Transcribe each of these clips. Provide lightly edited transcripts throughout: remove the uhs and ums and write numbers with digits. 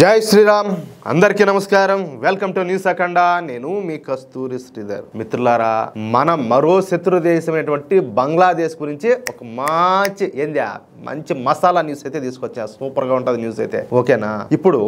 జై శ్రీరామ్ అందరికీ నమస్కారం వెల్కమ్ టు న్యూస్ అఖండ నేను మీ కస్తూరి శ్రీధర్ మిత్రులారా మన మరో శత్రు దేశమైనటువంటి బంగ్లాదేశ్ గురించి ఒక మంచి మసాలా న్యూస్ అయితే తీసుకొచ్చా సూపర్ గా ఉంటది న్యూస్ అయితే ఓకేనా ఇప్పుడు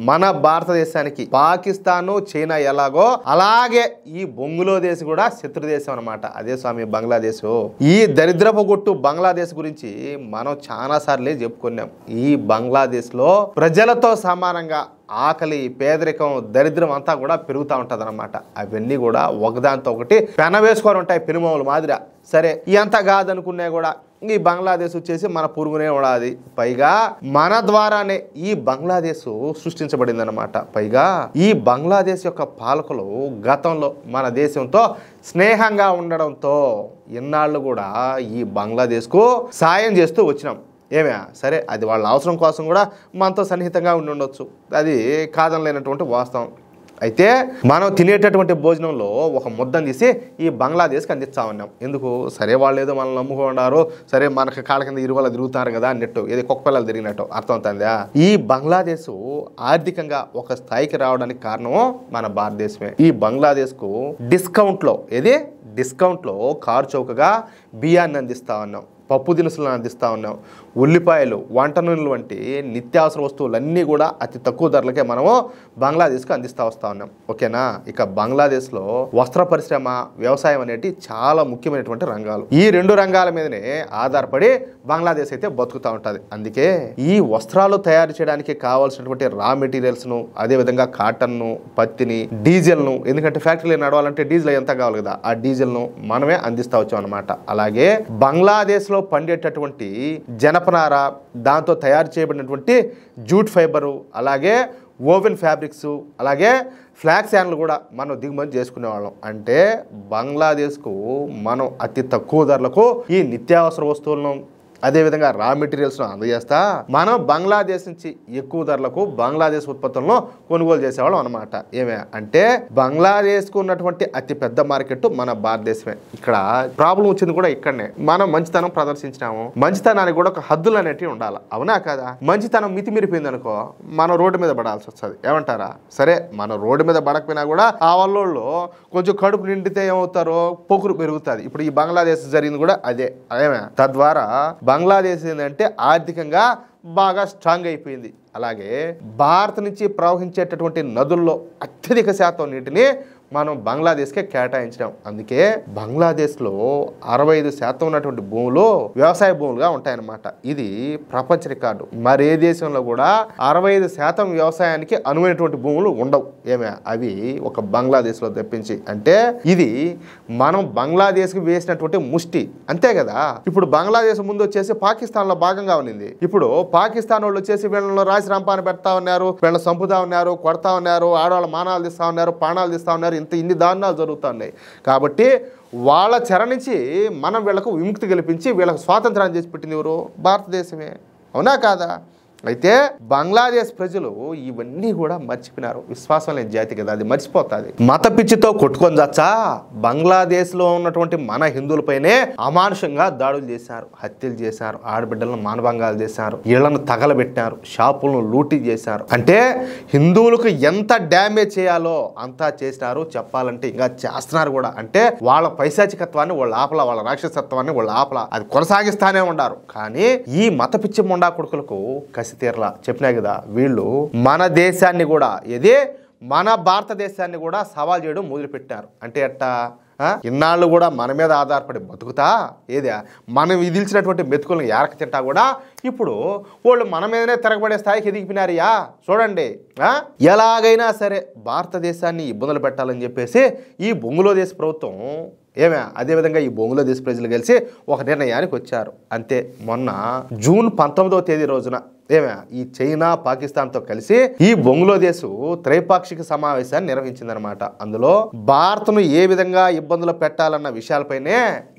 మన భారతదేశానికి పాకిస్తాన్ చైనా ఎలాగో అలాగే ఈ బంగ్లాదేశ్ కూడా శత్రు దేశం అన్నమాట అదే స్వామి బంగ్లాదేశ్ ఈ దరిద్రపు గొట్టు బంగ్లాదేశ్ గురించి మనం చాలా సార్లే చెప్పుకున్నాం ఈ బంగ్లాదేశ్ లో ప్రజలతో సమానంగా ఆకలి పేదరికం దరిద్రం అంతా కూడా పెరుగుతూ ఉంటుంది అనమాట అవన్నీ కూడా ఒకదాంతో ఒకటి పెనవేసుకొని ఉంటాయి పెనుమావుల మాదిర సరే ఇదంతా కాదనుకున్నా కూడా ఈ బంగ్లాదేశ్ వచ్చేసి మన పురుగునే ఉన్నది పైగా మన ద్వారానే ఈ బంగ్లాదేశ్ సృష్టించబడింది అనమాట పైగా ఈ బంగ్లాదేశ్ యొక్క పాలకులు గతంలో మన దేశంతో స్నేహంగా ఉండడంతో ఇన్నాళ్ళు కూడా ఈ బంగ్లాదేశ్కు సాయం చేస్తూ వచ్చినాం ఏమే సరే అది వాళ్ళ అవసరం కోసం కూడా మనతో సన్నిహితంగా ఉండి ఉండొచ్చు అది కాదనలేనటువంటి వాస్తవం అయితే మనం తినేటటువంటి భోజనంలో ఒక ముద్దను తీసి ఈ బంగ్లాదేశ్కి అందిస్తా ఉన్నాం ఎందుకు సరే వాళ్ళు ఏదో మనల్ని నమ్ముకున్నారు సరే మనకు కాళ్ళ కింద ఇరువల తిరుగుతారు కదా అన్నట్టు ఏది కుక్క పిల్లలు తిరిగినట్టు అర్థమవుతుందా ఈ బంగ్లాదేశ్ ఆర్థికంగా ఒక స్థాయికి రావడానికి కారణం మన భారతదేశమే ఈ బంగ్లాదేశ్కు డిస్కౌంట్లో కారు చౌకగా బియ్యాన్ని అందిస్తా ఉన్నాం పప్పు దినుసులను అందిస్తూ ఉన్నాం ఉల్లిపాయలు వంట నూనెలు వంటి నిత్యావసర వస్తువులన్నీ కూడా అతి తక్కువ ధరలకే మనము బంగ్లాదేశ్కి అందిస్తూ వస్తూ ఉన్నాం ఓకేనా ఇక బంగ్లాదేశ్లో వస్త్ర పరిశ్రమ వ్యవసాయం అనేటి చాలా ముఖ్యమైనటువంటి రంగాలు ఈ రెండు రంగాల మీదనే ఆధారపడి బంగ్లాదేశ్ అయితే బతుకుతూ ఉంటుంది అందుకే ఈ వస్త్రాలు తయారు చేయడానికి కావాల్సినటువంటి రా మెటీరియల్స్ను అదేవిధంగా కాటన్ను పత్తిని డీజిల్ను ఎందుకంటే ఫ్యాక్టరీలు నడవాలంటే డీజిల్ ఎంత కావాలి కదా ఆ డీజిల్ను మనమే అందిస్తూ వచ్చాం అనమాట అలాగే బంగ్లాదేశ్లో పండేటటువంటి జనపనార దాంతో తయారు చేయబడినటువంటి జూట్ ఫైబరు అలాగే ఓవెన్ ఫ్యాబ్రిక్స్ అలాగే ఫ్లాక్స్ యాన్లు కూడా మనం దిగుమతి చేసుకునేవాళ్ళం అంటే బంగ్లాదేశ్కు మనం అతి తక్కువ ధరలకు ఈ నిత్యావసర వస్తువులను అదేవిధంగా రా మెటీరియల్స్ను అందజేస్తా మనం బంగ్లాదేశ్ నుంచి ఎక్కువ ధరలకు బంగ్లాదేశ్ ఉత్పత్తులను కొనుగోలు చేసేవాళ్ళం అనమాట ఏమే అంటే బంగ్లాదేశ్కు ఉన్నటువంటి అతి పెద్ద మార్కెట్ మన భారతదేశమే ఇక్కడ ప్రాబ్లం వచ్చింది కూడా ఇక్కడనే మనం మంచితనం ప్రదర్శించినాము మంచితనానికి కూడా ఒక హద్దులు అనేటివి ఉండాలి అవునా కదా మంచితనం మితిమిరిపోయింది అనుకో మనం రోడ్డు మీద పడాల్సి వస్తుంది ఏమంటారా సరే మనం రోడ్డు మీద పడకపోయినా కూడా ఆ వాళ్ళోళ్ళు కొంచెం కడుపు నిండితే ఏమవుతారో పొగురు పెరుగుతుంది ఇప్పుడు ఈ బంగ్లాదేశ్ జరిగింది కూడా అదే ఏమే తద్వారా బంగ్లాదేశ్ ఏంటంటే ఆర్థికంగా బాగా స్ట్రాంగ్ అయిపోయింది అలాగే భారత్ నుంచి ప్రవహించేటటువంటి నదుల్లో అత్యధిక శాతం నీటిని మనం బంగ్లాదేశ్కే కేటాయించినాం అందుకే బంగ్లాదేశ్లో 65% ఉన్నటువంటి భూములు వ్యవసాయ భూములుగా ఉంటాయన్నమాట ఇది ప్రపంచ రికార్డు మరే దేశంలో కూడా 65% వ్యవసాయానికి అనువైనటువంటి భూములు ఉండవు ఏమే అవి ఒక బంగ్లాదేశ్లో తెప్పించి అంటే ఇది మనం బంగ్లాదేశ్కి వేసినటువంటి ముష్టి అంతే కదా ఇప్పుడు బంగ్లాదేశ్ ముందు వచ్చేసి పాకిస్తాన్లో భాగంగా ఉన్నింది ఇప్పుడు పాకిస్తాన్ వాళ్ళు వచ్చేసి వీళ్ళలో రాసి రంపాన్ని పెడతా ఉన్నారు వీళ్ళని చంపుతా ఉన్నారు కొడతా ఉన్నారు ఆడవాళ్ళ మానాలు తీస్తా ఉన్నారు ప్రాణాలు తీస్తా ఉన్నారు ఇన్ని దారుణాలు జరుగుతున్నాయి కాబట్టి వాళ్ళ చెర నుంచి మనం వీళ్ళకు విముక్తి కల్పించి వీళ్ళకు స్వాతంత్రాన్ని చేసి పెట్టింది ఎవరు భారతదేశమే అవునా కాదా అయితే బంగ్లాదేశ్ ప్రజలు ఇవన్నీ కూడా మర్చిపోయినారు విశ్వాసం లేని జాతి కదా అది మర్చిపోతుంది మత పిచ్చితో కొట్టుకొని చచ్చా బంగ్లాదేశ్లో ఉన్నటువంటి మన హిందువులపైనే అమానుషంగా దాడులు చేశారు హత్యలు చేశారు ఆడబిడ్డలను మానభంగాలు చేశారు ఇళ్లను తగలబెట్టారు షాపులను లూటీ చేశారు అంటే హిందువులకు ఎంత డ్యామేజ్ చేయాలో అంతా చేసినారు చెప్పాలంటే ఇంకా చేస్తున్నారు కూడా అంటే వాళ్ళ పైశాచికత్వాన్ని వాళ్ళ ఆపల వాళ్ళ రాక్షసత్వాన్ని వాళ్ళ ఆపల అది కొనసాగిస్తానే ఉన్నారు కానీ ఈ మత పిచ్చి మొండా కొడుకులకు తీరలా చెప్పినా కదా వీళ్ళు మన దేశాన్ని కూడా మన భారతదేశాన్ని కూడా సవాల్ చేయడం మొదలుపెట్టారు అంటే ఎట్టా ఇన్నాళ్ళు కూడా మన మీద ఆధారపడి బతుకుతా మనం విధిల్చినటువంటి మెతుకులను ఏరక తింటా కూడా ఇప్పుడు వాళ్ళు మన మీదనే తిరగబడే స్థాయికి ఎదిగిపోయినారయ్యా చూడండి ఎలాగైనా సరే భారతదేశాన్ని ఇబ్బందులు పెట్టాలని చెప్పేసి ఈ బంగ్లాదేశ్ ప్రభుత్వం అదేవిధంగా ఈ బంగ్లాదేశ్ ప్రజలు కలిసి ఒక నిర్ణయానికి వచ్చారు అంతే మొన్న జూన్ 19వ తేదీ రోజున ఈ చైనా పాకిస్తాన్తో కలిసి ఈ బంగ్లాదేశ్ త్రైపాక్షిక సమావేశాన్ని నిర్వహించిందనమాట అందులో భారత్ను ఏ విధంగా ఇబ్బందులు పెట్టాలన్న విషయాలపైనే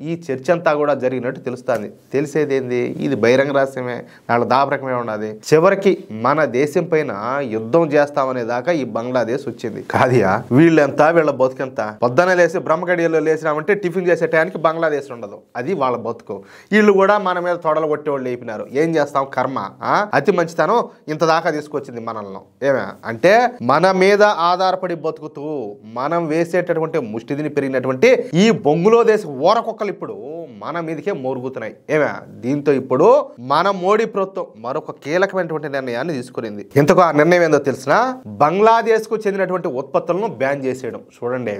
ఈ చర్చ అంతా కూడా జరిగినట్టు తెలుస్తుంది తెలిసేదేంది ఇది బహిరంగ రహస్యమే వాళ్ళ దాపరకమే ఉన్నది చివరికి మన దేశం పైన యుద్ధం చేస్తామనే దాకా ఈ బంగ్లాదేశ్ వచ్చింది కాదియా వీళ్ళెంత వీళ్ళ బతుకెంత పొద్దున లేసి బ్రహ్మగడియలో లేచినామంటే టిఫిన్ చేసే టైంకి బంగ్లాదేశ్ ఉండదు అది వాళ్ళ బతుకు వీళ్ళు కూడా మన మీద తొడలు కొట్టేవాళ్ళు లేపినారు ఏం చేస్తాం కర్మ అతి మంచితనం ఇంత దాకా తీసుకొచ్చింది మనల్ని. ఏమే అంటే మన మీద ఆధారపడి బతుకుతూ మనం వేసేటటువంటి ముష్టిదిని పెరిగినటువంటి ఈ బొంగులో దేశ ఊరకొక్కలు ఇప్పుడు మన మీదకే మోరుగుతున్నాయి. ఏమే దీంతో ఇప్పుడు మన మోడీ ప్రభుత్వం మరొక కీలకమైనటువంటి నిర్ణయాన్ని తీసుకునింది. ఇంతకు ఆ నిర్ణయం ఏందో తెలిసిన, బంగ్లాదేశ్ కు చెందినటువంటి ఉత్పత్తులను బ్యాన్ చేసేయడం. చూడండి,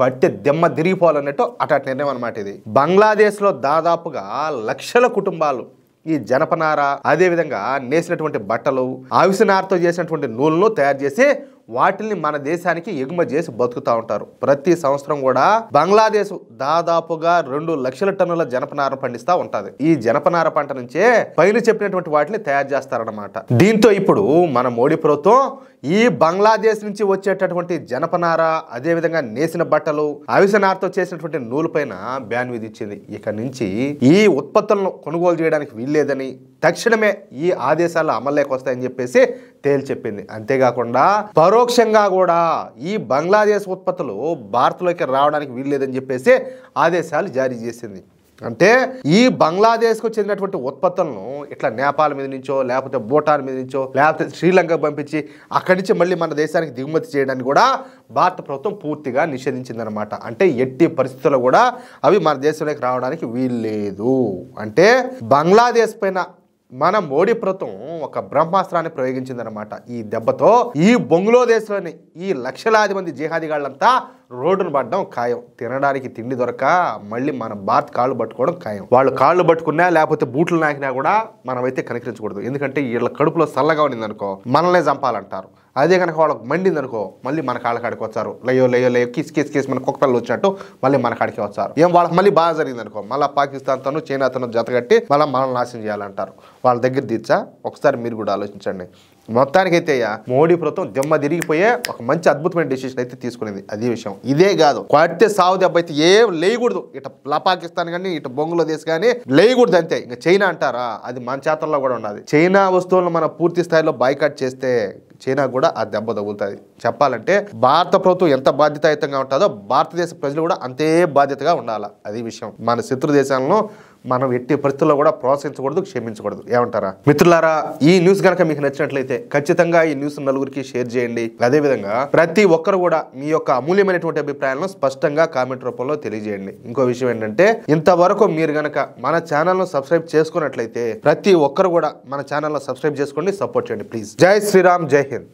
కట్టె దెమ్మ తిరిగిపోవాలన్నట్టు అటు నిర్ణయం అనమాట ఇది. బంగ్లాదేశ్ లో దాదాపుగా లక్షల కుటుంబాలు ఈ జనపనార, అదే విధంగా నేసినటువంటి బట్టలు, అవిసెనారతో చేసినటువంటి నూలును తయారు చేసి వాటిని మన దేశానికి ఎగుమతి చేసి బతుకుతూ ఉంటారు. ప్రతి సంవత్సరం కూడా బంగ్లాదేశ్ దాదాపుగా 2 లక్షల టన్నుల జనపనార పండిస్తూ ఉంటది. ఈ జనపనార పంట నుంచే పైన చెప్పినటువంటి వాటిని తయారు చేస్తారన్నమాట. దీంతో ఇప్పుడు మన మోడీ ప్రభుత్వం ఈ బంగ్లాదేశ్ నుంచి వచ్చేటటువంటి జనపనార, అదే విధంగా నేసిన బట్టలు, అవిసెనారతో చేసినటువంటి నూలు పైన బ్యాన్ విధించింది. ఇక నుంచి ఈ ఉత్పత్తులను కొనుగోలు చేయడానికి వీల్లేదని తక్షణమే ఈ ఆదేశాలు అమల్లోకి వస్తాయని చెప్పేసి తేల్చెప్పింది. అంతేకాకుండా పరోక్షంగా కూడా ఈ బంగ్లాదేశ్ ఉత్పత్తులు భారత్లోకి రావడానికి వీల్లేదని చెప్పేసి ఆదేశాలు జారీ చేసింది. అంటే ఈ బంగ్లాదేశ్కు చెందినటువంటి ఉత్పత్తులను ఇట్లా నేపాల్ మీద నుంచో, లేకపోతే భూటాన్ మీద నుంచో, లేకపోతే శ్రీలంక పంపించి అక్కడి నుంచి మళ్ళీ మన దేశానికి దిగుమతి చేయడానికి కూడా భారత ప్రభుత్వం పూర్తిగా నిషేధించిందనమాట. అంటే ఎట్టి పరిస్థితుల్లో కూడా అవి మన దేశంలోకి రావడానికి వీల్లేదు. అంటే బంగ్లాదేశ్ పైన మన మోడీ ప్రభుత్వం ఒక బ్రహ్మాస్త్రాన్ని ప్రయోగించిందనమాట. ఈ దెబ్బతో ఈ బొంగులో దేశంలోని ఈ లక్షలాది మంది జిహాదీగాళ్ళంతా రోడ్డును పడడం ఖాయం. తినడానికి తిండి దొరక మళ్ళీ మన భారత్ కాళ్ళు పట్టుకోవడం ఖాయం. వాళ్ళు కాళ్ళు పట్టుకున్నా లేకపోతే బూట్లు నాకినా కూడా మనమైతే కనికరించకూడదు. ఎందుకంటే వీళ్ళ కడుపులో చల్లగా ఉండిందనుకో మనల్నే చంపాలంటారు. అదే కనుక వాళ్ళకి మండిందనుకో మళ్ళీ మన కాళ్ళ కాడికి వచ్చారు. లయ్యో లయ్యో లయ్యో కిస్ మన కుక్కపిల్లలు వచ్చినట్టు మళ్ళీ మన కాడికి వచ్చారు. ఏం వాళ్ళకి మళ్ళీ బాగా జరిగిందనుకో మళ్ళీ పాకిస్తాన్తోనూ చైనాతోనూ జతగట్టి మళ్ళీ మనల్ని నాశనం చేయాలంటారు. వాళ్ళ దగ్గర తీర్చా ఒకసారి మీరు కూడా ఆలోచించండి. మొత్తానికైతే మోడీ ప్రభుత్వం దెమ్మ తిరిగిపోయే ఒక మంచి అద్భుతమైన డెసిషన్ అయితే తీసుకునేది. అదే విషయం. ఇదే కాదు, కొట్టే సాగు దెబ్బ అయితే ఏం లేయకూడదు. ఇట పాకిస్తాన్ కానీ ఇటు బంగ్లాదేశ్ కానీ లేయకూడదు. అంతే. ఇంకా చైనా అంటారా, అది మన చేతల్లో కూడా ఉన్నది. చైనా వస్తువులను మనం పూర్తి స్థాయిలో బాయ్కాట్ చేస్తే చైనా కూడా ఆ దెబ్బ తగులుతుంది. చెప్పాలంటే భారత ప్రభుత్వం ఎంత బాధ్యతాయుతంగా ఉంటుందో భారతదేశ ప్రజలు కూడా అంతే బాధ్యతగా ఉండాలి. అది విషయం. మన శత్రు దేశాలను మనం ఎట్టి పరిస్థితుల్లో కూడా ప్రోత్సహించకూడదు, క్షమించకూడదు. ఏమంటారా మిత్రులారా? ఈ న్యూస్ కనుక మీకు నచ్చినట్లయితే ఖచ్చితంగా ఈ న్యూస్ నలుగురికి షేర్ చేయండి. అదేవిధంగా ప్రతి ఒక్కరు కూడా మీ యొక్క అమూల్యమైనటువంటి అభిప్రాయాలను స్పష్టంగా కామెంట్ రూపంలో తెలియజేయండి. ఇంకో విషయం ఏంటంటే, ఇంతవరకు మీరు గనక మన ఛానల్ను సబ్స్క్రైబ్ చేసుకున్నట్లయితే ప్రతి ఒక్కరు కూడా మన ఛానల్ను సబ్స్క్రైబ్ చేసుకోండి, సపోర్ట్ చేయండి ప్లీజ్. జై శ్రీరామ్, జై హింద్.